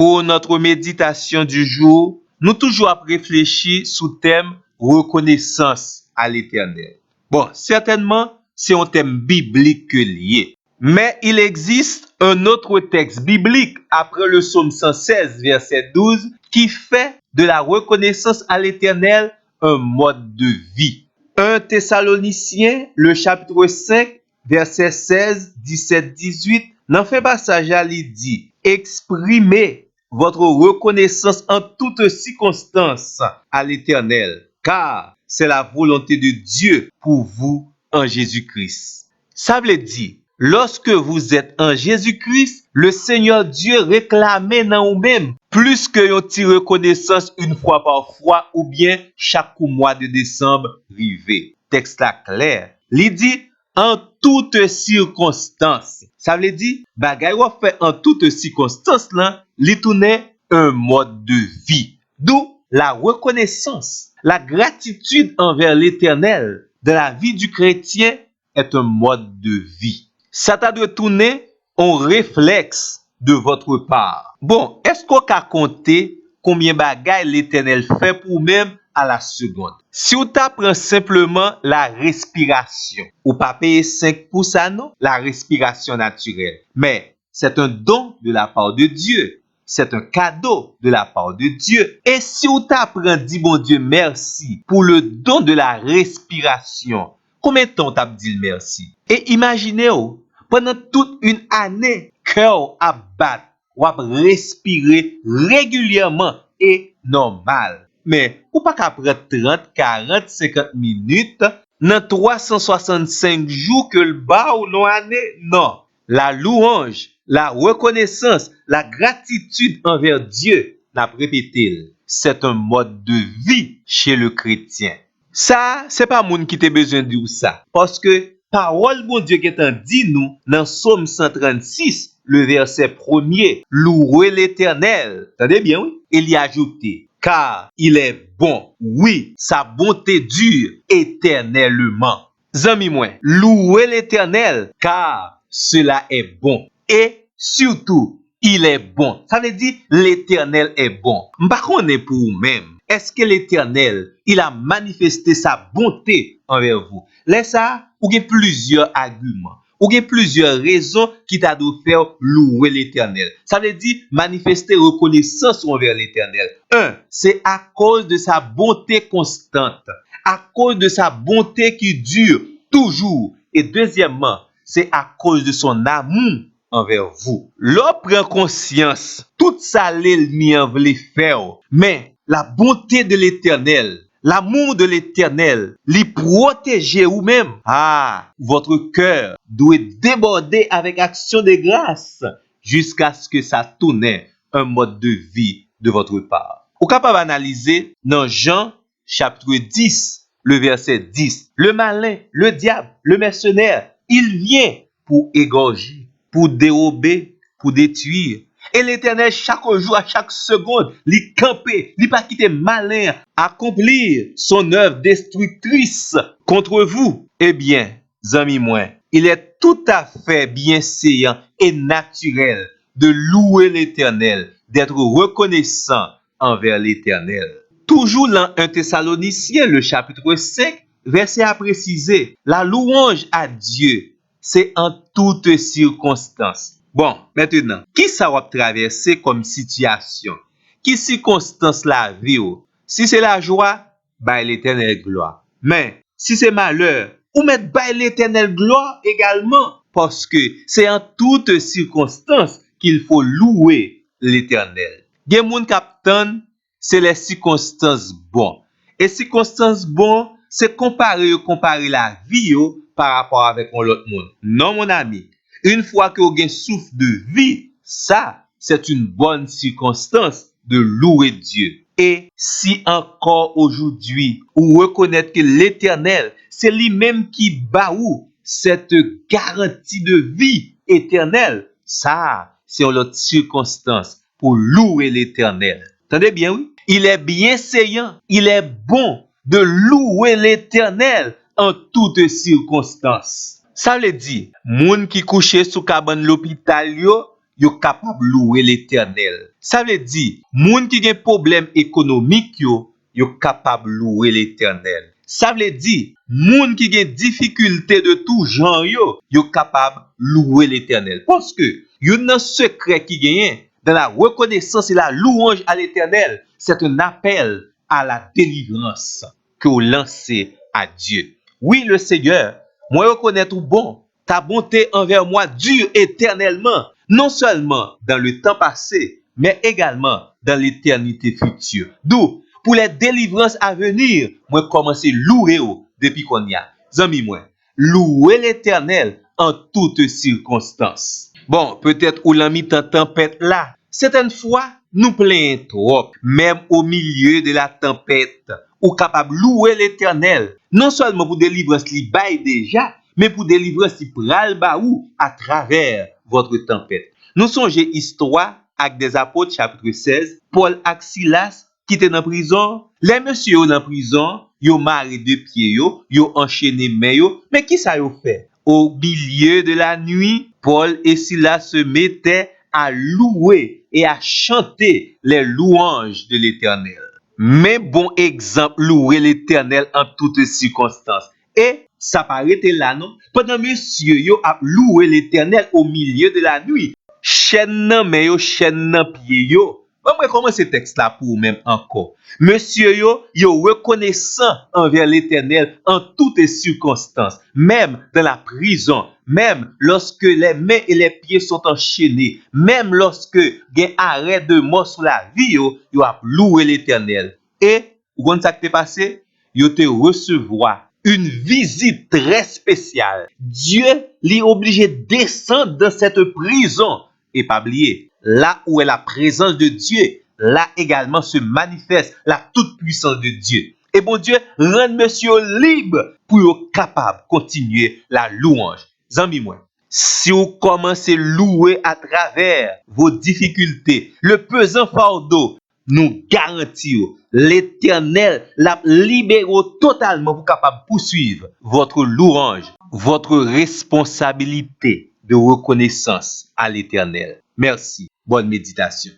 Pour notre méditation du jour, nous toujours réfléchir sous thème reconnaissance à l'Éternel. Bon, certainement, c'est un thème biblique que lié. Mais il existe un autre texte biblique après le psaume 116, verset 12, qui fait de la reconnaissance à l'Éternel un mode de vie. 1 Thessaloniciens, le chapitre 5, verset 16, 17, 18, dans ce passage, il dit « Exprimez votre reconnaissance en toutes circonstances à l'Éternel, car c'est la volonté de Dieu pour vous en Jésus-Christ. » Ça veut dire, lorsque vous êtes en Jésus-Christ, le Seigneur Dieu réclame dans vous-même plus que une petite reconnaissance une fois par fois ou bien chaque mois de décembre rivé. Texte là clair. Il dit en toutes circonstances. Ça veut dire, bagay ou fait en toutes circonstances là, li tourne un mode de vie. D'où la reconnaissance, la gratitude envers l'Éternel de la vie du chrétien est un mode de vie. Ça t'a de tourner un réflexe de votre part. Bon, est-ce qu'on peut compter combien bagay l'Éternel fait pour même à la seconde? Si on t'apprend simplement la respiration, ou pas payer 5 pour ça, non? La respiration naturelle. Mais c'est un don de la part de Dieu. C'est un cadeau de la part de Dieu. Et si on t'apprend, dit bon Dieu, merci pour le don de la respiration, combien de temps t'as dit merci? Et imaginez-vous, pendant toute une année, cœur à battre, ou à respirer régulièrement et normal. Mais, ou pas qu'à prendre 30, 40, 50 minutes, dans 365 jours que le bas ou non année, non. La louange, la reconnaissance, la gratitude envers Dieu, n'a répété, c'est un mode de vie chez le chrétien. Ça, c'est pas moun qui te besoin de dire ça. Parce que, parole bon Dieu qui est dit nous, dans Psaume 136, le verset 1er, louez l'Éternel. Attendez bien, oui? Il y a ajouté, car il est bon. Oui, sa bonté dure éternellement. Zami moi, louez l'Éternel, car cela est bon. Et surtout, il est bon. Ça veut dire, l'Éternel est bon. M'pa connaît pour vous-même. Est-ce que l'Éternel, il a manifesté sa bonté envers vous? Là, ça, ou il y a plusieurs arguments, ou il y a plusieurs raisons qui t'a dû faire louer l'Éternel. Ça veut dire manifester reconnaissance envers l'Éternel. Un, c'est à cause de sa bonté constante, à cause de sa bonté qui dure toujours. Et deuxièmement, c'est à cause de son amour envers vous. L'on prend conscience, tout ça l'ennemi en voulait faire, mais la bonté de l'Éternel, l'amour de l'Éternel, les protéger vous-même. Ah, votre cœur doit déborder avec action de grâce jusqu'à ce que ça tourne un mode de vie de votre part. Vous êtes capable d'analyser dans Jean chapitre 10, le verset 10. Le malin, le diable, le mercenaire, il vient pour égorger, pour dérober, pour détruire. Et l'Éternel, chaque jour, à chaque seconde, lui camper, lui pas quitter malin, accomplir son œuvre destructrice contre vous. Eh bien, amis moi, il est tout à fait bienséant et naturel de louer l'Éternel, d'être reconnaissant envers l'Éternel. Toujours dans 1 Thessaloniciens, le chapitre 5, verset à préciser, la louange à Dieu, c'est en toutes circonstances. Bon, maintenant, qui ça va traverser comme situation? Qui circonstance la vie? Si c'est la joie, bah l'Éternel gloire. Mais si c'est malheur, ou mettre bah l'Éternel gloire également, parce que c'est en toutes circonstances qu'il faut louer l'Éternel. Gen moun captain, c'est les circonstances bonnes. Et circonstances bonnes, c'est comparer la vie par rapport avec l'autre monde. Non, mon ami. Une fois que vous avez souffle de vie, ça, c'est une bonne circonstance de louer Dieu. Et si encore aujourd'hui, vous reconnaissez que l'Éternel, c'est lui-même qui baoue cette garantie de vie éternelle, ça, c'est une autre circonstance pour louer l'Éternel. Entendez bien, oui? Il est bienséant, il est bon de louer l'Éternel en toutes circonstances. Ça veut dire, moun qui couché sous cabane l'hôpital yo, yo capable louer l'Éternel. Ça veut dire, moun qui gen problème économique yo capable louer l'Éternel. Ça veut dire, moun qui gen difficulté de tout genre yo capable louer l'Éternel. Parce que yon nan secret qui gagne dans la reconnaissance et la louange à l'Éternel, c'est un appel à la délivrance que vous lancez à Dieu. Oui, le Seigneur, moi reconnais tout bon. Ta bonté envers moi dure éternellement, non seulement dans le temps passé, mais également dans l'éternité future. D'où, pour les délivrances à venir, moi commencer louer depuis qu'on y a. Zami moi, louer l'Éternel en toutes circonstances. Bon, peut-être ou l'ami tant tempête là. Certaines fois, nous plaignons trop, même au milieu de la tempête, ou capable louer l'Éternel, non seulement pour délivrance li bail déjà, mais pour délivrance li pral ba ou à travers votre tempête. Nous songez histoire avec des apôtres chapitre 16, Paul et Silas qui étaient dans prison, les messieurs dans prison, yo marré de pied yo enchaîné main yo, mais qui ça yo fait? Au milieu de la nuit, Paul et Silas se mettaient à louer et à chanter les louanges de l'Éternel. Mais bon exemple, louer l'Éternel en toutes circonstances. Et ça paraît là, non? Pendant monsieur yo a loué l'Éternel au milieu de la nuit, chaîne nan men yo, chaîne nan pied yo. On va commencer ce texte là pour même encore. Monsieur yo reconnaissant envers l'Éternel en toutes circonstances, même dans la prison, même lorsque les mains et les pieds sont enchaînés, même lorsque il y a arrêt de mort sur la vie yo a loué l'Éternel. Et vous ça qui t'est passé? Yo te recevoir une visite très spéciale. Dieu l'est obligé de descendre dans cette prison. Et pas oublier, là où est la présence de Dieu, là également se manifeste la toute-puissance de Dieu. Et bon Dieu, rend monsieur libre pour être capable de continuer la louange. Zami moi, si vous commencez à louer à travers vos difficultés, le pesant fardeau, nous garantissons l'Éternel la libère totalement pour capable poursuivre votre louange, votre responsabilité de reconnaissance à l'Éternel. Merci. Bonne méditation.